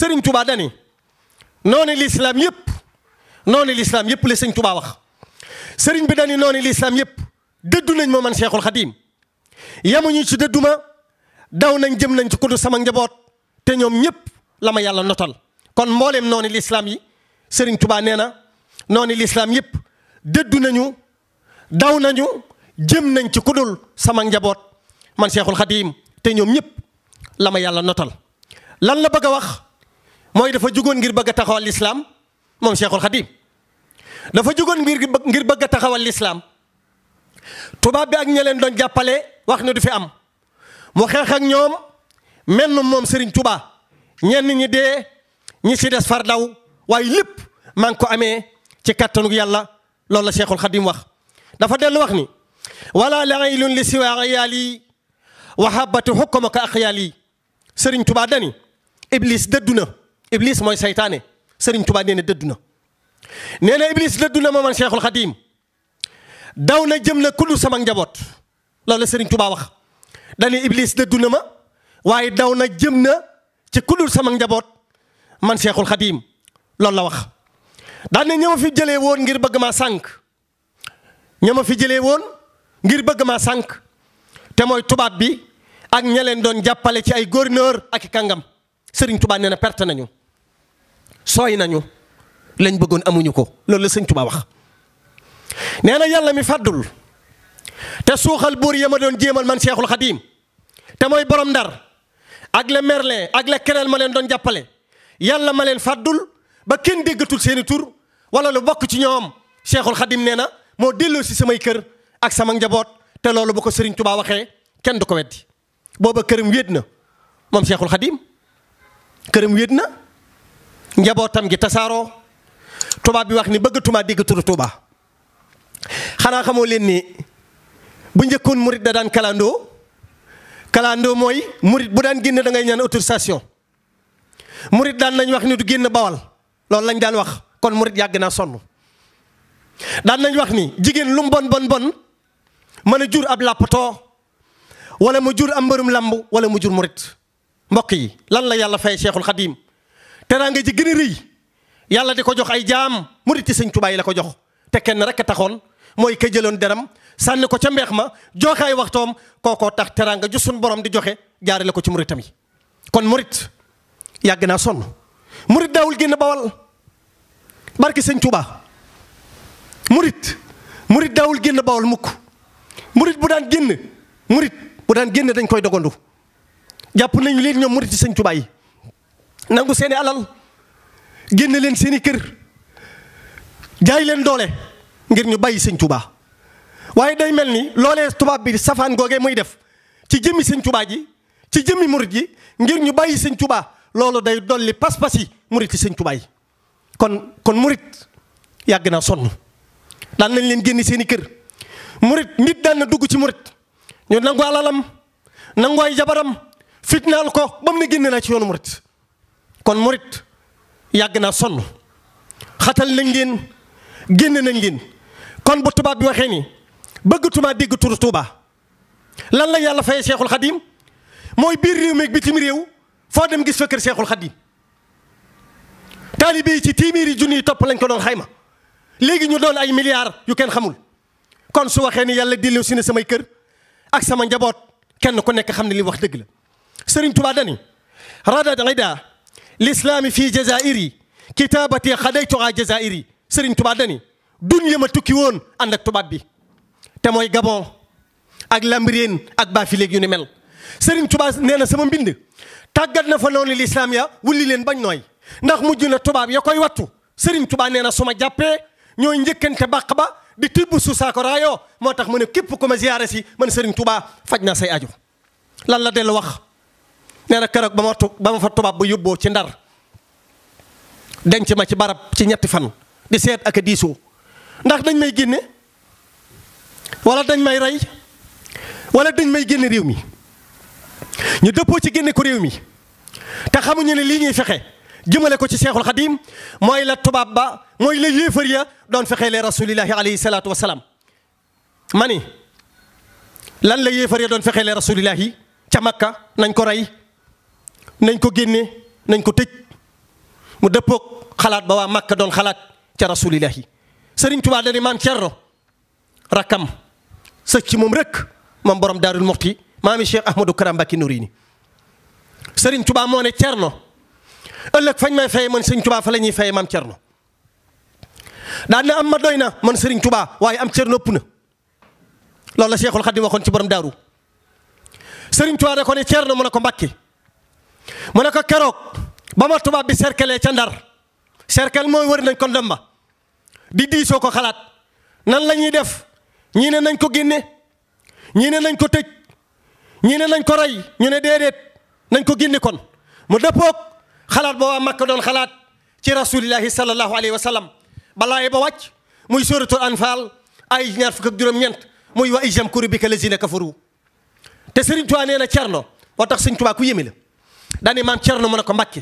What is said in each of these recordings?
Serigne Touba dani noonu lislaam yëpp la Serigne Touba wax Serigne bi dani noonu lislaam yëpp dëddu nañ ma man Cheikhul Khadim yamuñu ci dëddu ma daw nañ jëm nañ ci kudu sama njaboot te ñoom ñëpp la ma yàlla notal kon mbooleem noonu lislaam yi Serigne Touba nee na noonu lislaam yëpp dëddu nañu daw nañu jëm nañ ci kudul sama njaboot man Cheikhul Khadim te ñoom ñëpp la ma yàlla notal lan la bëgg a wax mooy dafa jugoon ngir bëgg a taxawal lislaam moom Cheikhul Khadim dafa jugoon ngir bëgg a taxawal lislaam tubaab bi ak ña leen doon jàppale wax ne du fi am mu xeex ak ñoom menn moom Serigne Touba ñenn ñi dee ñi si des far daw waaye lépp maa ngi ko amee ci kattanu yàlla loolu la Cheikhul Khadim wax dafa dellu wax ni wala lailun li siwa yaali wa habatu hukmaka aqyaali Serigne Touba dani Iblis dëddu na Iblis mooy saytaane Serigne Touba nee na dëddu na nee na Iblis dëddu na ma man Cheikhul Khadim daw na jëm na kullu sama njaboot loolu la Serigne Touba wax dani Iblis dëddu na ma waaye daw na jëm na ci kullu sama njaboot man Cheikhul Khadim loolu la wax daan ne ña ma fi jëlee woon ngir bëgg maa sànq ña ma fi jëlee woon ngir bëgg maa sànq te mooy tubaab bi ak ña leen doon jàppale ci ay gouverneur ak i kàngam Serigne Touba nee na perte nañu sooy nañu lañ bëggoon amuñu ko loolu la Serigne Touba wax. nee na yàlla mi fàddul te suuxal buur ya ma doon jéemal man Cheikhul Khadim te mooy borom ndar ak le Merlin ak le keneen ma leen doon jàppale yàlla ma leen fàddul ba kenn déggatul seeni tur wala lu bokk ci ñoom Cheikhul Khadim nee na moo delloo si samay kër ak sama njaboot te loolu bu ko Serigne Touba waxee kenn du ko weddi booba këram wéet na moom Cheikhul Khadim këram wéet na njabootam gi tasaaroo tubaab bi wax ni bëggatumaa dégg turu Touba xanaa xamoo leen ni bu njëkkoon murit da daan kalandoo mooy murit bu daan génn da ngay ñaan autorisation murit daan nañ wax ni du génn bawal loolu lañ daan wax kon murit yàgg naa sonn daan nañ wax ni jigéen lu mu bon mën a jur ab làppatoo wala mu jur am mbërum lamb wala mu jur murit mbokk yi lan la yàlla fay Cheikhul Khadim teraanga ji gën a rëy yàlla di ko jox ay jaam murit ci Sëñ Tuubaa yi la ko jox te kenn rek a taxoon mooy ka jëloon deram sànni ko ca mbeex ma joxe ay waxtoom kookoo tax teraanga ju sun borom di joxe jaarale ko ci muritam yi kon murit yàgg naa sonn murit daawul génn bawal barki Sëñ Tuubaa murit daawul génn bawal mukk murit bu daan génn dañ koy dogandu jàpp nañu leen ñoom murit ci Sëñ Tuubaa yi nangu seeni alal génn leen seeni kër jaay leen doole ngir ñu bàyyi Sëñ Tuubaa waaye day mel ni loolee tubaab bi safaan googee muy def ci jëmmi Sëñ Tuubaa ji ci jëmmi murit yi ngir ñu bàyyi Sëñ Tuubaa loolu day dolli pas-pas yi murit ci Sëñ Tuubaa yi kon murit yàgg naa sonn daan nañ leen génn seeni kër murit nit daan na dugg ci murit ñu nangu alalam nangu ay jabaram fitnaal ko ba mu ne génn naa ci yoonu murit kon murit yàgg naa sonn xatal nañ leen génn nañ leen kon bu tubaab bi waxee ni bëggatumaa dégg turu Touba lan la yàlla fayee Cheikhul Khadim mooy biir réew mi ak bitim réew foo dem gis fa kër Cheikhul Khadim taalibe yi ci téeméeri junni yi topp lañ ko doon xayma léegi ñu doon ay milliards yu kenn xamul kon su waxee ni yàlla delloo si ne samay kër ak sama njaboot kenn ku nekk xam ne li wax dëgg la Serigne Touba dani radad ida l'islami fii jazairi kitabati xadaytuha jazairi Serigne Touba dani dunya ma tukki woon ànd ak tubaab bi te mooy Gabon ak Lambaréné ak Bafilé yu ni mel Serigne Touba nee na sama mbind tàggat na fa noonu lislaam ya wulli leen bañ nooy ndax mujj na tubaab ya koy wattu Serigne Touba nee na su ma jàppee ñooy njëkkante bàq ba di tibb su saako raayoo moo tax mu ne képp ku ma ziyaare si man Serigne Touba faj naa say aju lan la dellu wax nee na keroog ba ma fa tubaab ba yóbboo ci Ndar denc ma ci barab ci ñetti fan di seet ak a diisoo ndax dañ may génne wala dañ may rey wala dañ may génne réew mi ñu dëppoo ci génne ko réew mi te xamuñu ne lii ñuy fexe jëmale ko ci Cheikhul Khadim mooy la tubaab ba mooy la yéefar ya doon fexe lee rasulillahi alayhi salaatu wa salaam ma ni lan la yéefar ya doon fexe lee rasulillahi ca Makka nañ ko rey nañ ko génne nañ ko tëj mu dëppoog xalaat ba waa Makka doon xalaat ca rasulillahi. Sëriñ Tuubaa dani maam Cerno rakkam sëcc ci moom rek moom borom Daarul Muxti maami Cheikh Ahmadou Kara Mbacké Noreyni. Sëriñ Tuubaa moo ne Cerno ëllëg fañ may fay man Sëriñ Tuubaa fa la ñuy fay maam Cerno daan na am ma doy na man Sëriñ Tuubaa waaye am Cerno ëpp na loolu la Cheikhul Khadim waxoon ci borom daaru. Sëriñ Tuubaa da ko ne Cerno mu ne ko Mbacké mu ne ko keroog ba ma tubaab bi cercle ca Ndar cercle mooy wër nañ ko ndomba di diisoo ko xalaat nan la ñuy def ñii ne nañ ko génne ñii ne nañ ko tëj ñii ne nañ ko rey ñu ne déedéet nañ ko génne kon mu dëppoog xalaat ba waa Makka doon xalaat ci rasulillahi sallallahu alayhi wa sallam balaaye ba wàcc muy suratul anfal ay ñaar fukk ak juróom-ñeent muy wa iz yamkuru bika lazina kafaru. te Sëriñ Tuubaa nee na Cerno moo tax Sëriñ Tuubaa ku yéeme la daani maam Cerno mu ne ko Mbacké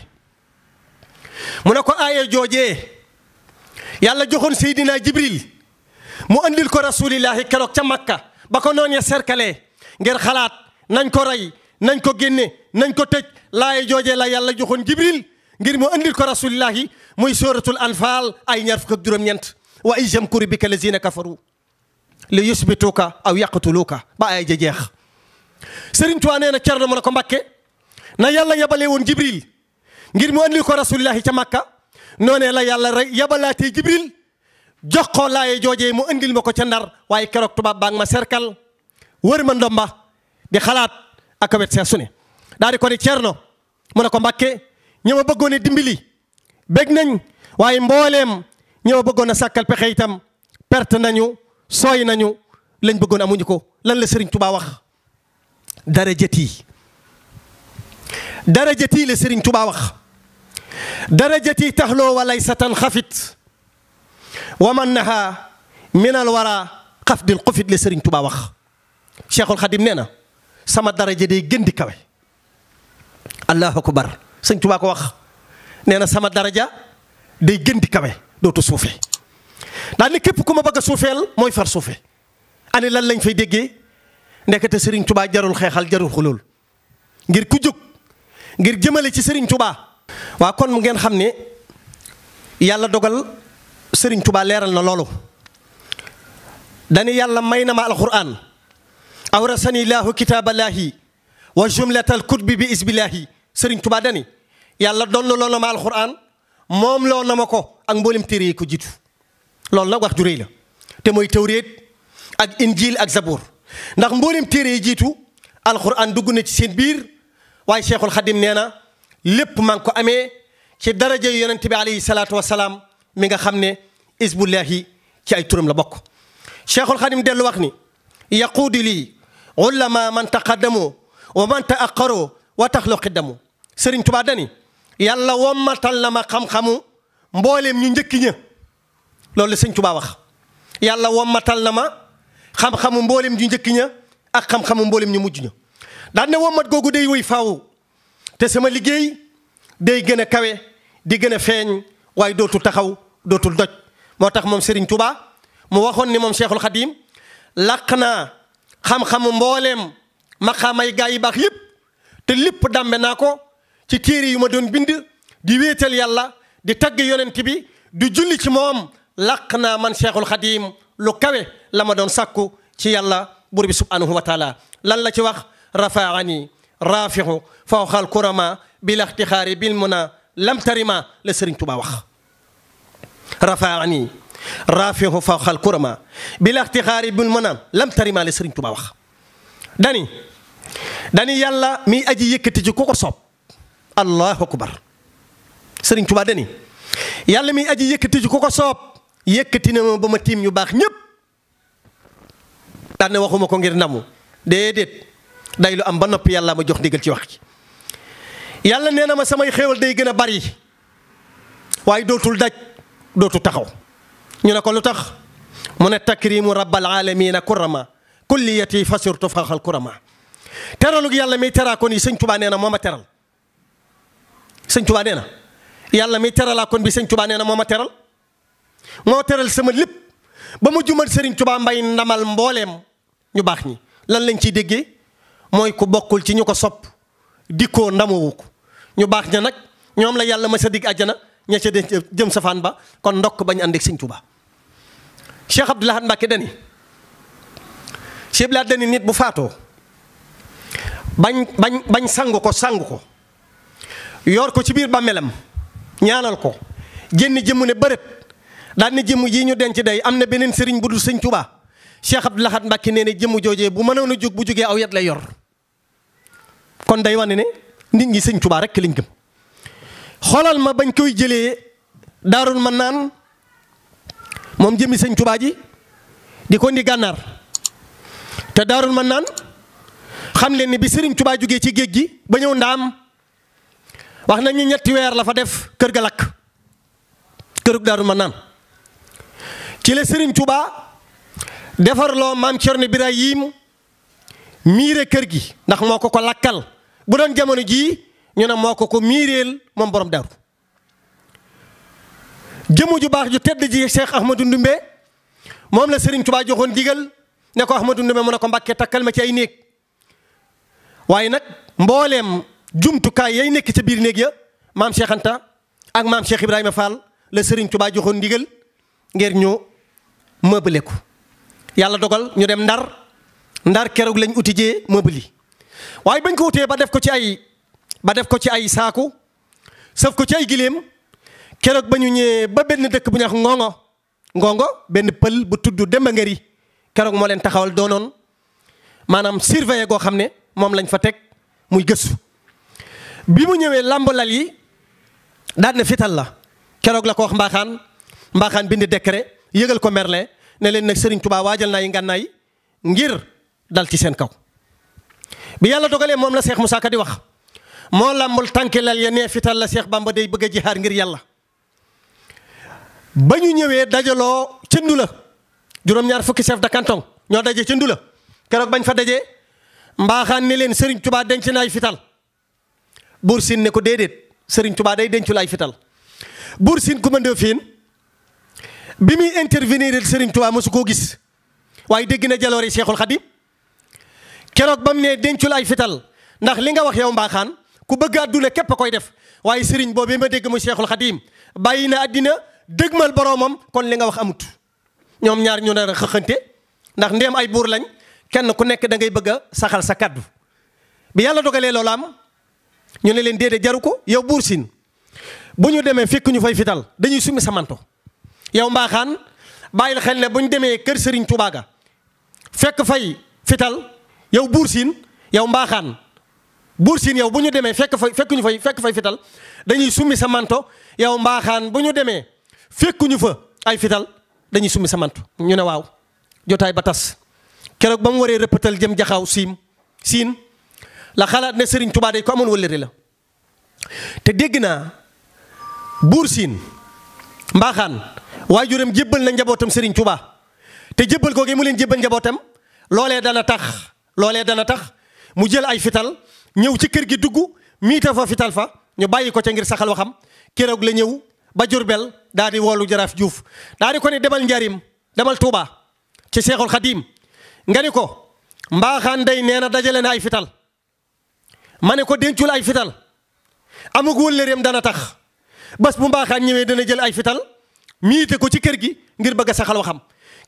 mu ne ko aaya joojee yàlla joxoon Seydina Jibril mu andil ko rasulillahi keroog ca Makka ba ko noonu ya cercle ngir xalaat nañ ko rey nañ ko génne nañ ko tëj laaya joojee la yàlla joxoon Jibril ngir mu andil ko rasulillahi muy suratul anfal ay ñaar fukk ak juróom-ñeent wa iz yamkuru bika lazina kafaru li yusbituka aw yaqtuluka ba ay ja jeex. Sëriñ Tuubaa nee na Cerno mu ne ko Mbacké na yàlla yabalee woon Jibril ngir mu andil ko rasulillahi ca Makka noonee la yàlla rek yabalaatee Jibril jox ko laaye joojee mu andil ma ko ca Ndar waaye keroog tubaab baa ngi ma serkal wër ma ndomba di xalaat ak wet see su ne daal di ko ne Cerno mu ne ko Mbacké ñi ma bëggoon a dimbali bég nañ waaye mbooleem ñi ma bëggoon a sàkkal pexe itam perte nañu sooy nañu lañ bëggoon amuñu ko. lan la Sëriñ Tuubaa wax darajati la Sëriñ Tuubaa wax darajati taxloo wa laysatan xafit wa man naha minal wara xafdil xufit la Sëriñ Tuubaa wax. Cheikhul Khadim nee na sama daraja day gën di kawe allahu akbar Sëriñ Tuubaa ko wax nee na sama daraja day gën di kawe dootu suufee daal ni képp ku ma bëgg a suufeel mooy far suufe ani lan lañ fay déggee ndekete Sëriñ Tuubaa jarul xeexal jarul xulul ngir ku jóg ngir jëmale ci Sëriñ Tuubaa. waa kon mu ngeen xam ne yàlla dogal Sëriñ Tuubaa leeral na loolu dani yàlla may na ma alquran awrasani laahu kitaaballahi wa jumlatal kutbi bi isbillahi. Sëriñ Tuubaa dani yàlla doon loo na ma alquran moom loo na ma ko ak mboolem téere yi ko jiitu loolu nag wax ju rëy la te mooy tawreet ak injil ak zabur ndax mboolem téere yi jiitu alquran dugg na ci seen biir waaye Cheikhul Khadim nee na lépp maa ngi ko amee ci daraja yu yonente bi alayhi salaatu wa salaam mi nga xam ne isbullahi ci ay turam la bokk. Cheikhul Khadim dellu wax ni yaquudu lii ulama man taqaddamu wa man taaqaru wa taxlu qiddamu. Sëriñ Tuubaa dani yàlla wommatal na ma xam-xamu mbooleem ñu njëkk ña loolu la Sëriñ Tuubaa wax yàlla wommatal na ma xam-xamu mbooleem ñu njëkk ña ak xam-xamu mbooleem ñu mujj ña daan ne wommat googu day wéy faaw te sama liggéey day gën a kawe di gën a feeñ waaye dootul taxaw dootul doj moo tax moom Sëriñ Tuubaa mu waxoon ni moom Cheikhul Khadim làq naa xam-xamu mbooleem maqaamay gaa yi baax yépp te lépp dàmbe naa ko ci téere yu ma doon bind di wéetal yàlla di tagg yonent bi di julli ci moom làq naa man Cheikhul Khadim lu kawe la ma doon sàkku ci yàlla buur bi subhanahu wa taala lan la ci wax rafaani rafihu fawxal kurama bil ixtixaari bil muna lam tarima la Sëriñ Tuubaa wax rafaani rafihu fawxal kurama bil ixtixaari bil muna lam tarima la Sëriñ Tuubaa wax dani yàlla mi aji yëkkati ci ku ko soob allahu akbar Sëriñ Tuubaa dani yàlla mi aji yëkkati ci ku ko soob yëkkati na ma ba ma tiim ñu baax ñépp daan ne waxuma ko ngir namu déedéet day lu am ba noppi yàlla ma jox ndigal ci wax ci yàlla nee na ma samay xéewal day gën a bari waaye dootul daj dootul taxaw ñu ne ko lu tax mu ne takrimu rabbal alamina kurama kulliyati fasurtu faxal kurama teralug yàlla mi teraa kon yi Sëñ Tuubaa nee na moo ma teral Sëñ Tuubaa nee na yàlla mi teralaa kon bi Sëñ Tuubaa nee na moo ma teral moo teral sama lépp ba mu jumal Sëriñ Tuubaa mbay ndamal mbooleem ñu baax ñi lan lañ ciy déggee mooy ku bokkul ci ñu ko sopp dikkoo ndamowu ko ñu baax ña nag ñoom la yàlla ma sa digg àjjana ña ca de jëm safaan ba kon ndokk bañ ànd ak sëñ Tuubaa. Cheikh Abdou Lahad Mbacké dani Cheikh Abdou Lahad dani nit bu faatoo bañ sang ko yor ko ci biir bàmmeelam ñaanal ko génn jëmm ne bërët daal ne jëmm ji ñu denc day am na beneen sëriñ bu dul sëñ Tuubaa. Cheikh Abdou Lahad Mbacké nee na jëmm joojee bu mënoon a jóg bu jógee aw yat lay yor kon day wane ne nit ñi sëñ Tuubaa rek lañ gëm. xoolal ma bañ koy jëlee Daarul Mannaan moom jëmmi sëñ Tuubaa ji di ko indi gànnaar te Daarul Mannaan xam leen ni bi sëriñ Tuubaa jógee ci géej gi ba ñëw ndaam wax nañu 3 weer la fa def kër ga lakk kërug Daarul Mannaan ci la sëriñ Tuubaa defarloo maam Cerno Birahim miire kër gi ndax moo ko lakkal bu doon jamono jii ñu ne moo ko miireel moom borom daaru jëmu ju baax ju tedd ji Cheikh Ahmadou Ndoumbé moom la Serigne Touba joxoon digal ne ko Ahmadou Ndoumbé mu ne ko Mbàkke takkal ma ci ay néeg waaye nag mbooleem jumtukaay yay nekk ca biir néeg ya maam Cheikh Anta ak maam Cheikh Ibrahima Fall la Serigne Touba joxoon digal ngir ñu meublé ko yàlla dogal ñu dem ndar keroog lañ utijee meuble yi waaye bañ ko utee ba def ko ci ay saaku sëf ko ci ay giléem keroog ba ñu ñëwee ba benn dëkk bu ñuy wax ngongo benn pël bu tudd Demba Ngari keroog moo leen taxawal doonoon maanaam surveiller goo xam ne moom lañ fa teg muy gëstu bi mu ñëwee lambalal yi daan na fital la keroog la ko wax mbaaxaan bind décret yëgal ko Merlin ne leen nag Serigne Touba waajal naa yi ngànnaay ngir dal ci seen kaw bi yàlla dogalee moom la Cheikh Moussa Ka di wax moo làmbul tànki lal ya nee fital la Cheikh Bamba day bëgg a jihaar ngir yàlla ba ñu ñëwee dajaloo ca Ndula juróom-ñaar fukki chef de canton ñoo daje ca Ndula keroog bañ fa dajee mbaaxaan ne leen Serigne Touba denc na ay fital Buur Siin ne ko déedéet Serigne Touba day dencul ay fital Buur Siin commandé fiin bi muy intervenir Serigne Touba mosu koo gis waaye dégg na jaloore Cheikhul Khadim keroog ba mu ne dencul ay fital ndax li nga wax yow mbaaxaan ku bëgg àdduna képp a koy def waaye Serigne boobu ma dégg mu Cheikhul Khadim bàyyi na àddina dëgmal boroomam kon li nga wax amut ñoom ñaar ñu nar a xëxante ndax ndéem ay buur lañ kenn ku nekk da ngay bëgg a saxal sa kaddu bi yàlla dogalee loolu am ñu ne leen déedéet jaru ko yow Buur Siin bu ñu demee fekk ñu fay fital dañuy summi sa manto yow mbaaxaan bàyyil xel ne bu ñu demee kër Serigne Touba ga fekk fay fital yow Buur Siin yow mbaaxaan Buur Siin yow bu ñu demee fekk fay fital dañuy summi sa manto yow mbaaxaan bu ñu demee fekkuñu fa ay fital dañuy summi sa manto ñu ne waaw jotaay ba tas keroog ba mu waree rëppatal jëm jaxaw siin la xalaat ne Serigne Touba day ko amoon wëllëre la te dégg naa Buur Siin mbaaxaan waajuram jébbal na njabootam Serigne Touba te jébbal googu mu leen jébbal njabootam loolee dana tax mu jël ay fital ñëw ci kër gi dugg miita fa fital fa ñu bàyyi ko ca ngir saxal waxam keroog la ñëw ba Jurbel daal di woolu Jaraaf Juuf daal di ko ne demal Njaarim demal Touba ci Seexul Xadiim nga ni ko mbaaxaan day nee na dajale na ay fital ma ne ko dencul ay fital amug wëllëreem dana tax bés bu mbaaxaan ñëwee dana jël ay fital miite ko ci kër gi ngir bëgg a saxal waxam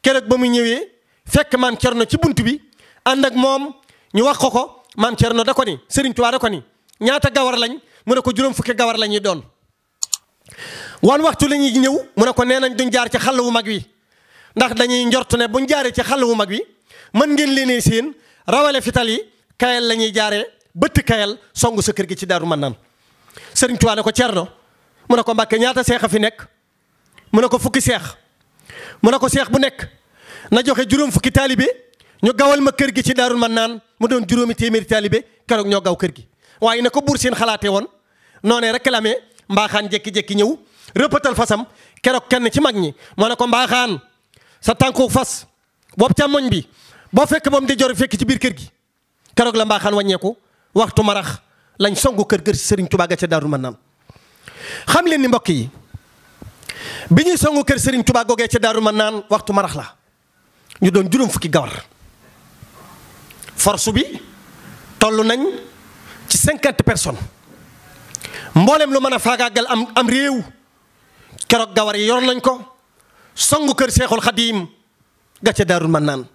keroog ba mu ñëwee fekk maam Cerno ci bunt bi ànd ak moom ñu wax ko maam Cerno da ko ni Serigne Touba da ko ni ñaata gawar lañ mu ne ko juróom fukki gawar la ñuy doon wan waxtu la ñuy ñëw mu ne ko nee nañ duñ jaar ci xàll wu mag wi ndax dañuy njort ne buñ jaaree ci xàll wu mag wi mën ngeen leen seen rawale fital yi kayal la ñuy jaaree bëtt kayal songu sa kër gi ci Daaru Mannaan Serigne Touba ne ko Cerno mu ne ko Mbàkke ñaata seex a fi nekk mu ne ko fukki seex mu ne ko seex bu nekk na joxe juróom fukki taalibe ñu gawal ma kër gi ci Daaru Mannaan mu doon juróomi téeméeri taalibe keroog ñoo gaw kër gi waaye na ko Buur Siin xalaatee woon noonee rek la amee mbaaxaan jékki-jékki ñëw rëppatal fasam keroog kenn ci mag ñi moo ne ko mbaaxaan sa tànku fas boobu càmmoñ bi boo fekk moom di jor fekk ci biir kër gi keroog la mbaaxaan wàññeeku waxtu marax lañ songu kër Serigne Touba ga ca Daaru Mannaan xam leen ni mbokk yi bi ñuy songu kër Serigne Touba googee ca Daaru Mannaan waxtu marax la ñu doon juróom fukki gawar force bi toll nañ ci 50 personnes mboolem lu mën a faagaagal am réew keroog gawar yi yor nañ ko songu kër Seexul Xadiim ga ca Daarul Mannaan